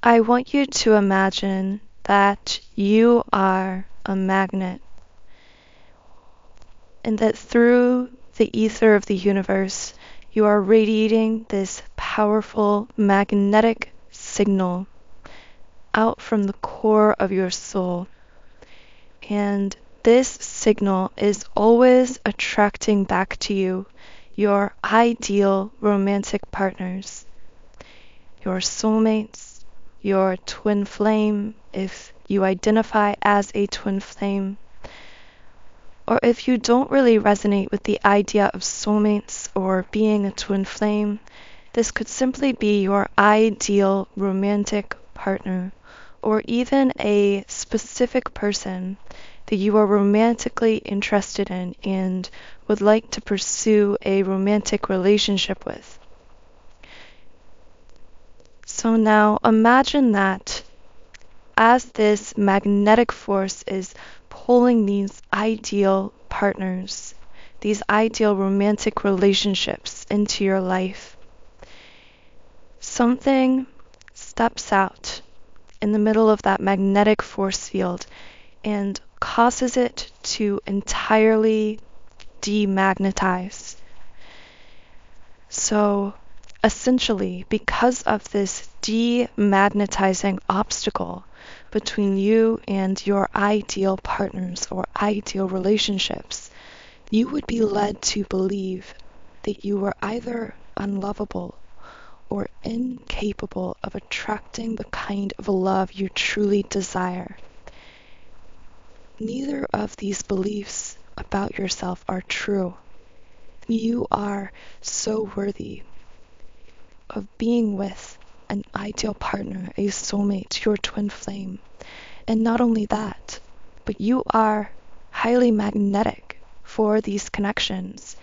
I want you to imagine that you are a magnet and that through the ether of the universe, you are radiating this powerful magnetic signal out from the core of your soul. And this signal is always attracting back to you your ideal romantic partners, your soulmates, your twin flame, if you identify as a twin flame. Or if you don't really resonate with the idea of soulmates or being a twin flame, this could simply be your ideal romantic partner, or even a specific person that you are romantically interested in and would like to pursue a romantic relationship with. So now imagine that as this magnetic force is pulling these ideal partners, these ideal romantic relationships into your life, something steps out in the middle of that magnetic force field and causes it to entirely demagnetize. So essentially, because of this demagnetizing obstacle between you and your ideal partners or ideal relationships, you would be led to believe that you were either unlovable or incapable of attracting the kind of love you truly desire. Neither of these beliefs about yourself are true. You are so worthy of being with an ideal partner, a soulmate, your twin flame. And not only that, but you are highly magnetic for these connections.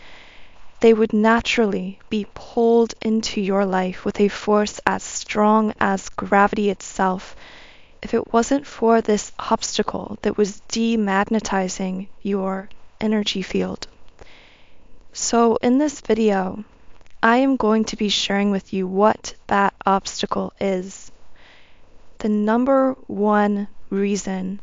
They would naturally be pulled into your life with a force as strong as gravity itself if it wasn't for this obstacle that was demagnetizing your energy field. So in this video, I am going to be sharing with you what that obstacle is. The number one reason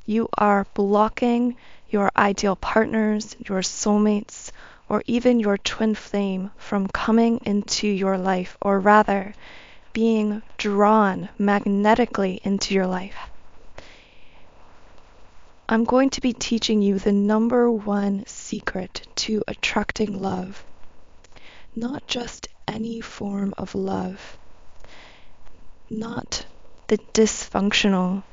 you are blocking your ideal partners, your soulmates, or even your twin flame from coming into your life, or rather, being drawn magnetically into your life. I'm going to be teaching you the number one secret to attracting love. Not just any form of love. Not the dysfunctional,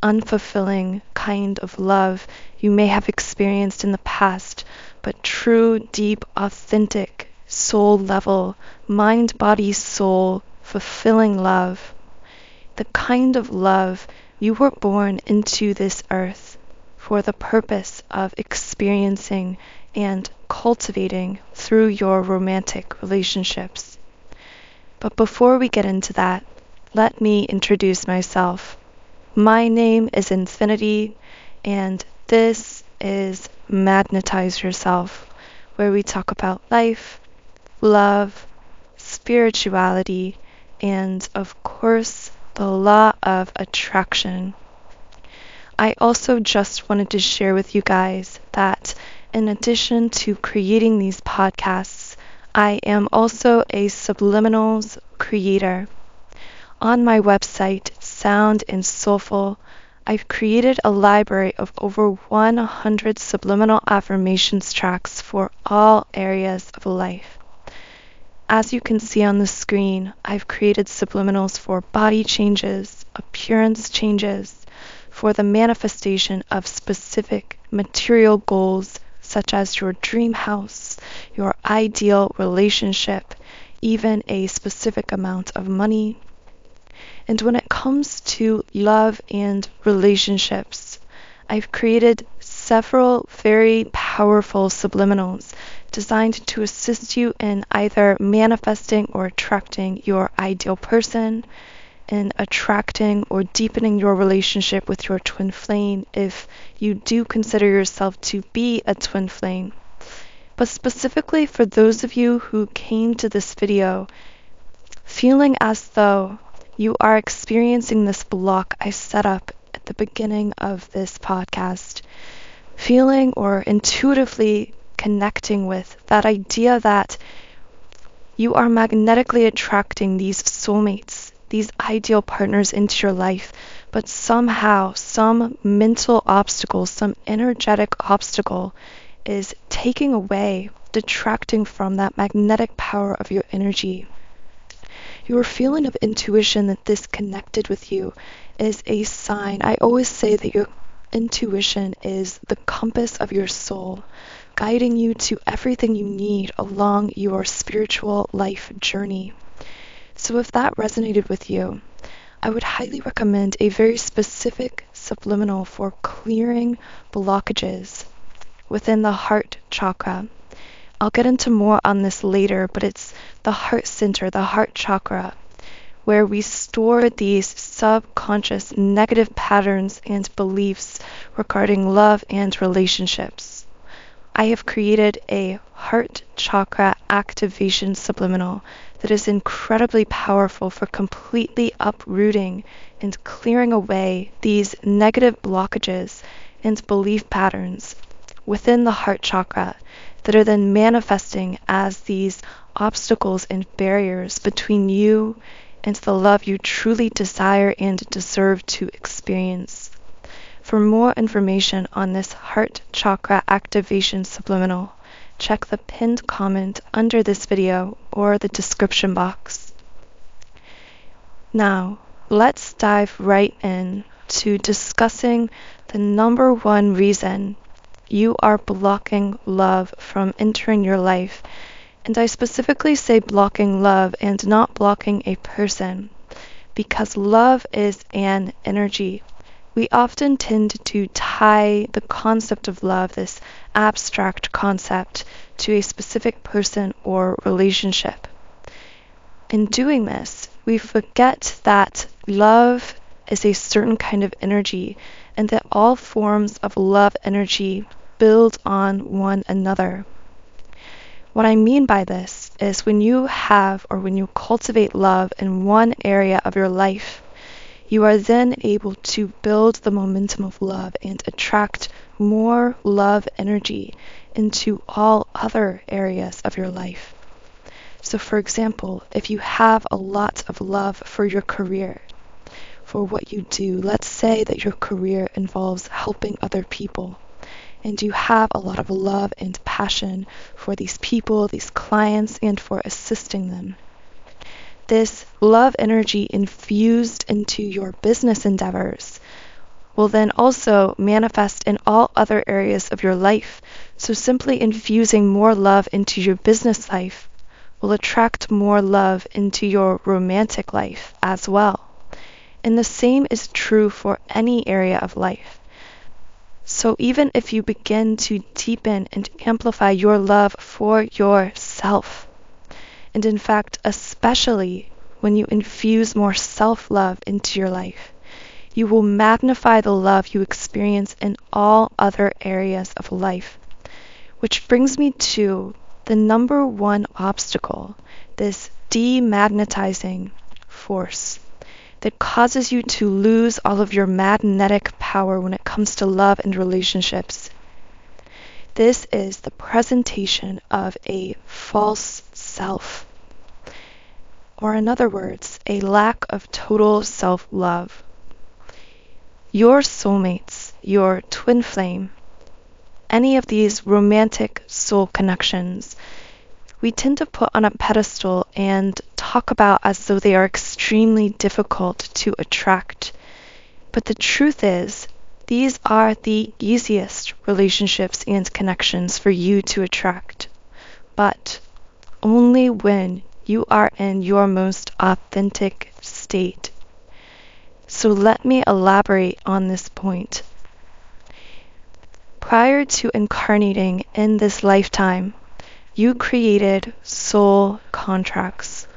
unfulfilling kind of love you may have experienced in the past, but true, deep, authentic, soul level, mind, body, soul, fulfilling love. The kind of love you were born into this earth for the purpose of experiencing and cultivating through your romantic relationships. But before we get into that, let me introduce myself. My name is Infinity, and this is Magnetize Yourself, where we talk about life, love, spirituality, and of course, the law of attraction. I also just wanted to share with you guys that in addition to creating these podcasts, I am also a subliminals creator. On my website, Sound and Soulful, I've created a library of over 100 subliminal affirmations tracks for all areas of life. As you can see on the screen, I've created subliminals for body changes, appearance changes, for the manifestation of specific material goals such as your dream house, your ideal relationship, even a specific amount of money. And when it comes to love and relationships, I've created several very powerful subliminals designed to assist you in either manifesting or attracting your ideal person, in attracting or deepening your relationship with your twin flame if you do consider yourself to be a twin flame. But specifically for those of you who came to this video feeling as though you are experiencing this block I set up at the beginning of this podcast, feeling or intuitively connecting with that idea that you are magnetically attracting these soulmates, these ideal partners into your life, but somehow some mental obstacle, some energetic obstacle is taking away, detracting from that magnetic power of your energy. Your feeling of intuition that this connected with you is a sign. I always say that your intuition is the compass of your soul, guiding you to everything you need along your spiritual life journey. So if that resonated with you, I would highly recommend a very specific subliminal for clearing blockages within the heart chakra. I'll get into more on this later, but it's the heart center, the heart chakra, where we store these subconscious negative patterns and beliefs regarding love and relationships. I have created a heart chakra activation subliminal that is incredibly powerful for completely uprooting and clearing away these negative blockages and belief patterns within the heart chakra that are then manifesting as these obstacles and barriers between you and the love you truly desire and deserve to experience. For more information on this heart chakra activation subliminal, check the pinned comment under this video or the description box. Now, let's dive right in to discussing the number one reason you are blocking love from entering your life. And I specifically say blocking love and not blocking a person, because love is an energy. We often tend to tie the concept of love, this abstract concept, to a specific person or relationship. In doing this, we forget that love is a certain kind of energy and that all forms of love energy build on one another. What I mean by this is when you have or when you cultivate love in one area of your life, you are then able to build the momentum of love and attract more love energy into all other areas of your life. So for example, if you have a lot of love for your career, for what you do, let's say that your career involves helping other people, and you have a lot of love and passion for these people, these clients, and for assisting them. This love energy infused into your business endeavors will then also manifest in all other areas of your life. So simply infusing more love into your business life will attract more love into your romantic life as well. And the same is true for any area of life. So even if you begin to deepen and amplify your love for yourself, and in fact, especially when you infuse more self-love into your life, you will magnify the love you experience in all other areas of life. Which brings me to the number one obstacle, this demagnetizing force that causes you to lose all of your magnetic power when it comes to love and relationships. This is the presentation of a false self, or in other words, a lack of total self-love. Your soulmates, your twin flame, any of these romantic soul connections, we tend to put on a pedestal and talk about as though they are extremely difficult to attract. But the truth is, these are the easiest relationships and connections for you to attract. But only when you are in your most authentic state. So let me elaborate on this point. Prior to incarnating in this lifetime, you created soul contracts.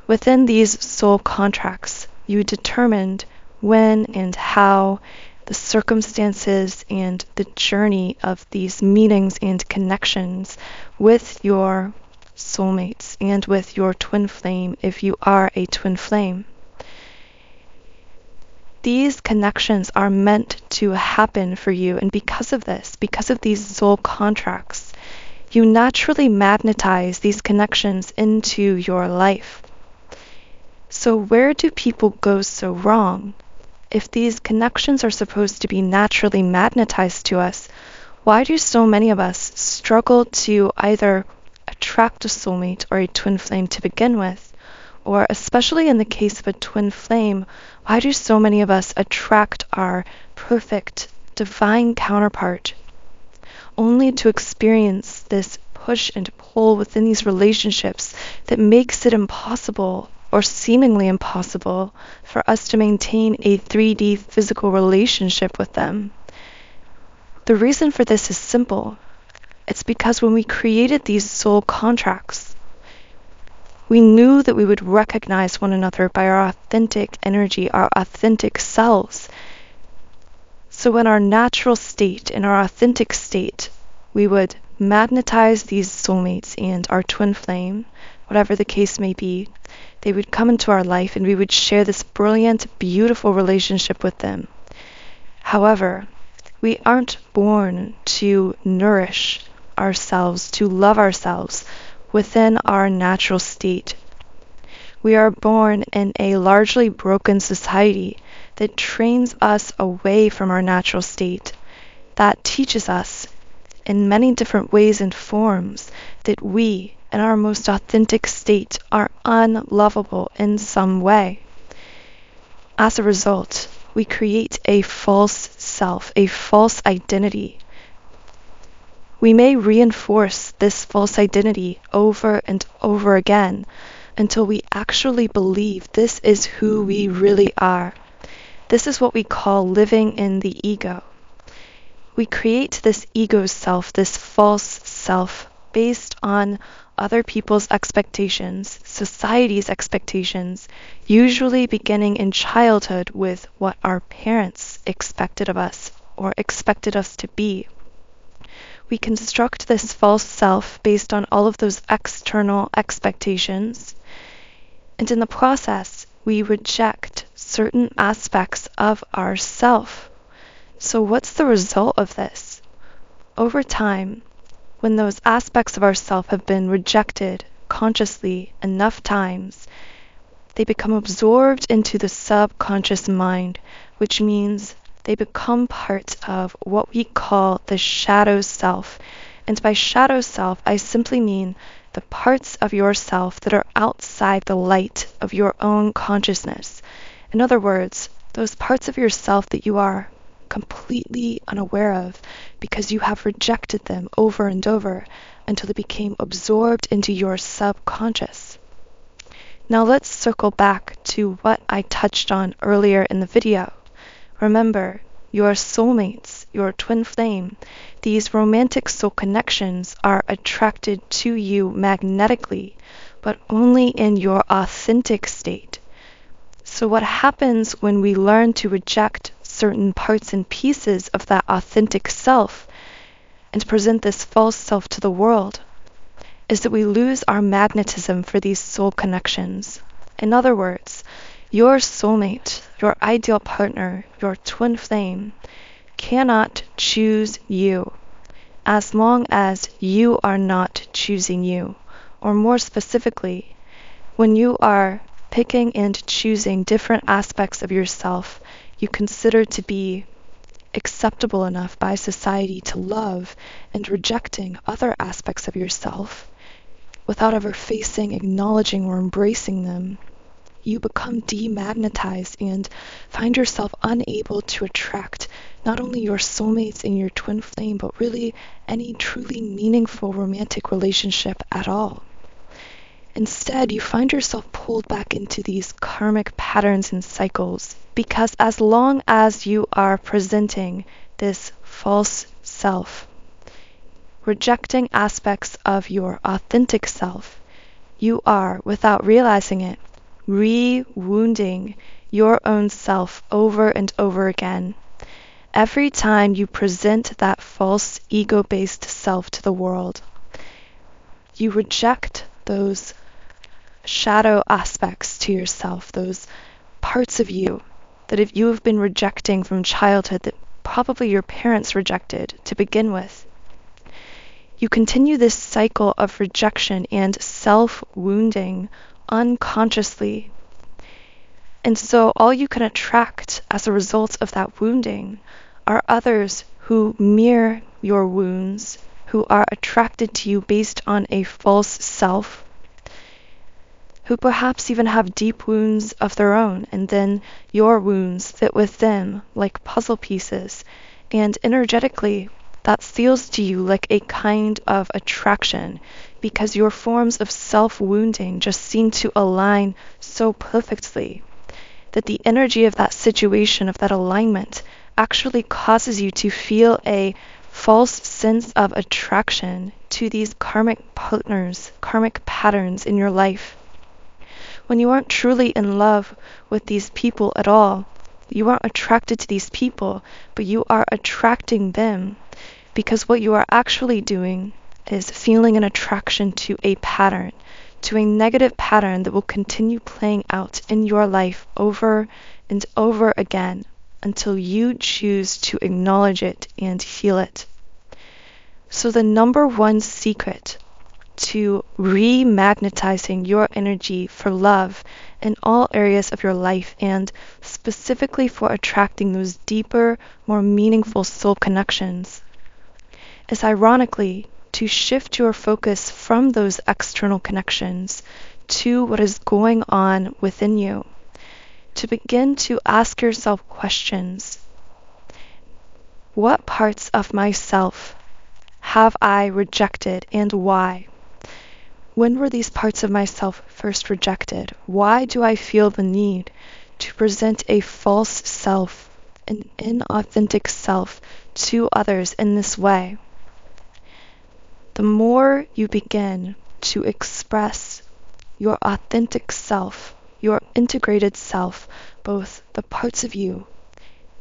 Within these soul contracts, you determined when and how the circumstances and the journey of these meetings and connections with your soulmates and with your twin flame, if you are a twin flame. these connections are meant to happen for you, and because of this, because of these soul contracts, you naturally magnetize these connections into your life. So where do people go so wrong? If these connections are supposed to be naturally magnetized to us, why do so many of us struggle to either attract a soulmate or a twin flame to begin with? Or especially in the case of a twin flame, why do so many of us attract our perfect, divine counterpart, only to experience this push and pull within these relationships that makes it impossible, or seemingly impossible, for us to maintain a 3D physical relationship with them? The reason for this is simple. It's because when we created these soul contracts, we knew that we would recognize one another by our authentic energy, our authentic selves. So in our natural state, in our authentic state, we would magnetize these soulmates and our twin flame, whatever the case may be. They would come into our life and we would share this brilliant, beautiful relationship with them. However, we aren't born to nourish ourselves, to love ourselves within our natural state. We are born in a largely broken society that trains us away from our natural state, that teaches us in many different ways and forms that we, in our most authentic state, are unlovable in some way. As a result, we create a false self, a false identity. We may reinforce this false identity over and over again until we actually believe this is who we really are. This is what we call living in the ego. We create this ego self, this false self, based on other people's expectations, society's expectations, usually beginning in childhood with what our parents expected of us or expected us to be. We construct this false self based on all of those external expectations, and in the process, we reject certain aspects of ourself. So what's the result of this? Over time, when those aspects of ourself have been rejected consciously enough times, they become absorbed into the subconscious mind, which means they become part of what we call the shadow self. And by shadow self, I simply mean the parts of yourself that are outside the light of your own consciousness. In other words, those parts of yourself that you are completely unaware of because you have rejected them over and over until they became absorbed into your subconscious. Now let's circle back to what I touched on earlier in the video. Remember, your soulmates, your twin flame, these romantic soul connections are attracted to you magnetically, but only in your authentic state. So what happens when we learn to reject certain parts and pieces of that authentic self and present this false self to the world is that we lose our magnetism for these soul connections. In other words, your soulmate, your ideal partner, your twin flame, cannot choose you as long as you are not choosing you. Or more specifically, when you are picking and choosing different aspects of yourself you consider to be acceptable enough by society to love, and rejecting other aspects of yourself without ever facing, acknowledging, or embracing them, you become demagnetized and find yourself unable to attract not only your soulmates and your twin flame, but really any truly meaningful romantic relationship at all. Instead, you find yourself pulled back into these karmic patterns and cycles, because as long as you are presenting this false self, rejecting aspects of your authentic self, you are, without realizing it, re-wounding your own self over and over again. Every time you present that false ego-based self to the world, you reject those shadow aspects to yourself, those parts of you that if you have been rejecting from childhood that probably your parents rejected to begin with, you continue this cycle of rejection and self-wounding unconsciously. And so all you can attract as a result of that wounding are others who mirror your wounds, who are attracted to you based on a false self, who perhaps even have deep wounds of their own, and then your wounds fit with them like puzzle pieces, and energetically that feels to you like a kind of attraction because your forms of self-wounding just seem to align so perfectly that the energy of that situation, of that alignment, actually causes you to feel a false sense of attraction to these karmic partners, karmic patterns in your life. When you aren't truly in love with these people at all, you aren't attracted to these people, but you are attracting them because what you are actually doing is feeling an attraction to a pattern, to a negative pattern that will continue playing out in your life over and over again until you choose to acknowledge it and heal it. So the number one secret to remagnetizing your energy for love in all areas of your life, and specifically for attracting those deeper, more meaningful soul connections, is ironically to shift your focus from those external connections to what is going on within you. To begin to ask yourself questions. What parts of myself have I rejected and why? When were these parts of myself first rejected? Why do I feel the need to present a false self, an inauthentic self, to others in this way? The more you begin to express your authentic self, your integrated self, both the parts of you,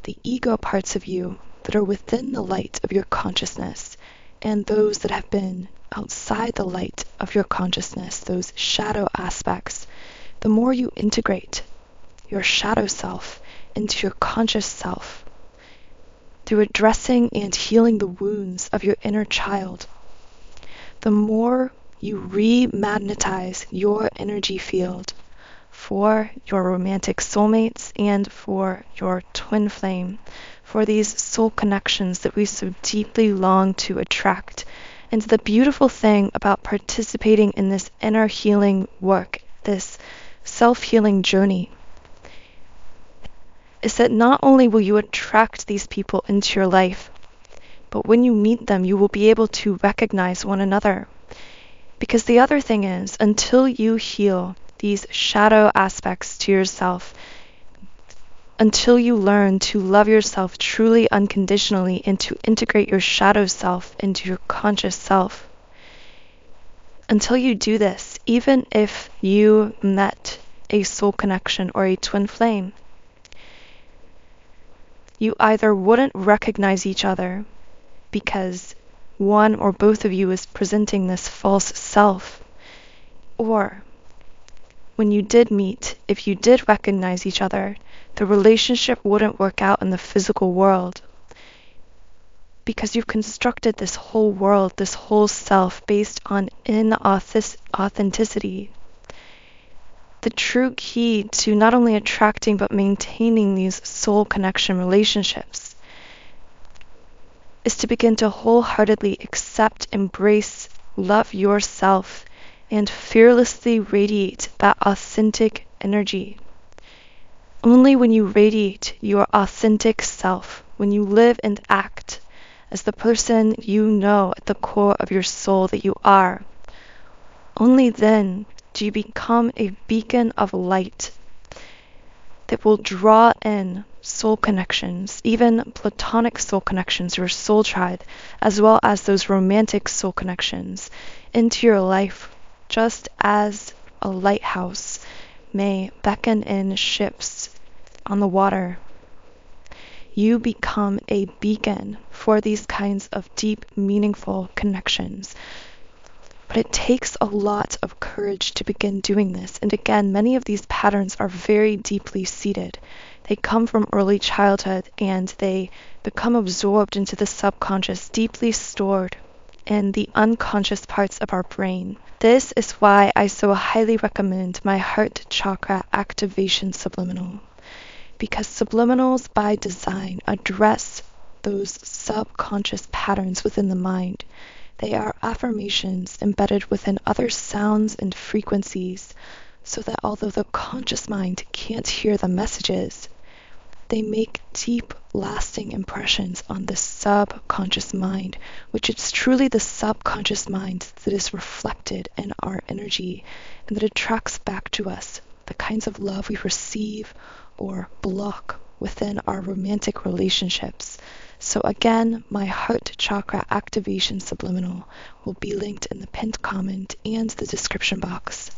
the ego parts of you that are within the light of your consciousness, and those that have been outside the light of your consciousness, those shadow aspects, the more you integrate your shadow self into your conscious self through addressing and healing the wounds of your inner child, the more you remagnetize your energy field for your romantic soulmates and for your twin flame, for these soul connections that we so deeply long to attract. And the beautiful thing about participating in this inner healing work, this self-healing journey, is that not only will you attract these people into your life, but when you meet them, you will be able to recognize one another. Because the other thing is, until you heal these shadow aspects to yourself, until you learn to love yourself truly unconditionally and to integrate your shadow self into your conscious self, until you do this, even if you met a soul connection or a twin flame, you either wouldn't recognize each other because one or both of you is presenting this false self, or when you did meet, if you did recognize each other, the relationship wouldn't work out in the physical world because you've constructed this whole world, this whole self based on inauthenticity. The true key to not only attracting but maintaining these soul connection relationships is to begin to wholeheartedly accept, embrace, love yourself, and fearlessly radiate that authentic energy. Only when you radiate your authentic self, when you live and act as the person you know at the core of your soul that you are, only then do you become a beacon of light that will draw in soul connections, even platonic soul connections, your soul tribe, as well as those romantic soul connections into your life, just as a lighthouse may beckon in ships on the water. You become a beacon for these kinds of deep, meaningful connections. But it takes a lot of courage to begin doing this. And again, many of these patterns are very deeply seated. They come from early childhood and they become absorbed into the subconscious, deeply stored in the unconscious parts of our brain. This is why I so highly recommend my heart chakra activation subliminal, because subliminals by design address those subconscious patterns within the mind. They are affirmations embedded within other sounds and frequencies, so that although the conscious mind can't hear the messages, they make deep, lasting impressions on the subconscious mind, which is truly the subconscious mind that is reflected in our energy and that attracts back to us the kinds of love we receive or block within our romantic relationships. So again, my heart chakra activation subliminal will be linked in the pinned comment and the description box.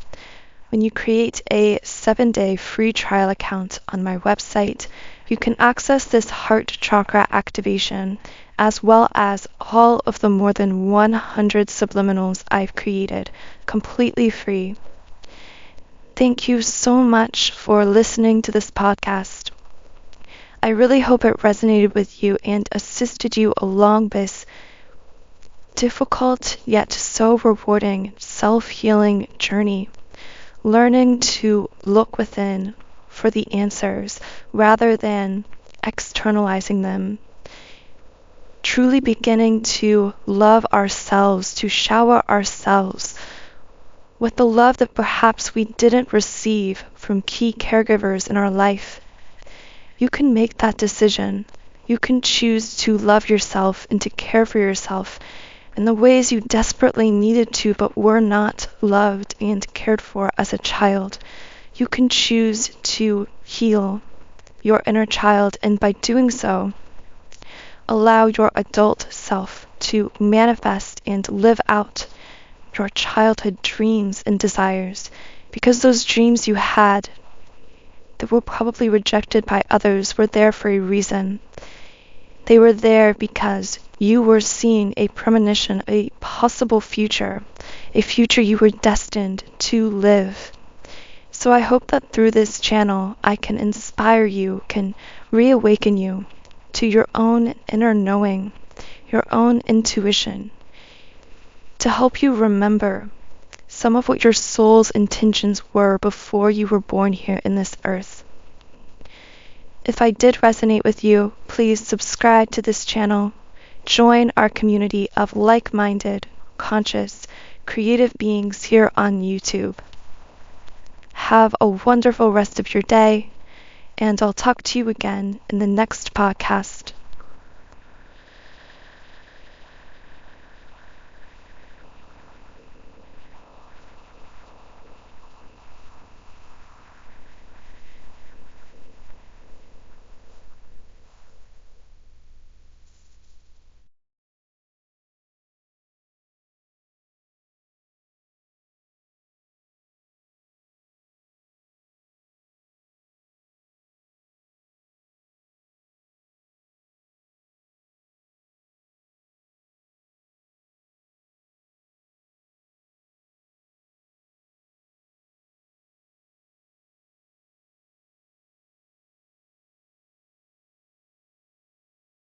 When you create a 7-day free trial account on my website, you can access this heart chakra activation as well as all of the more than 100 subliminals I've created completely free. Thank you so much for listening to this podcast. I really hope it resonated with you and assisted you along this difficult yet so rewarding self-healing journey, learning to look within for the answers rather than externalizing them, truly beginning to love ourselves, to shower ourselves with the love that perhaps we didn't receive from key caregivers in our life. You can make that decision. You can choose to love yourself and to care for yourself in the ways you desperately needed to but were not loved and cared for as a child. You can choose to heal your inner child, and by doing so, allow your adult self to manifest and live out your childhood dreams and desires, because those dreams you had that were probably rejected by others were there for a reason. They were there because you were seeing a premonition, a possible future, a future you were destined to live. So I hope that through this channel, I can inspire you, can reawaken you to your own inner knowing, your own intuition, to help you remember some of what your soul's intentions were before you were born here in this earth. If I did resonate with you, please subscribe to this channel, join our community of like-minded, conscious, creative beings here on YouTube. Have a wonderful rest of your day, and I'll talk to you again in the next podcast.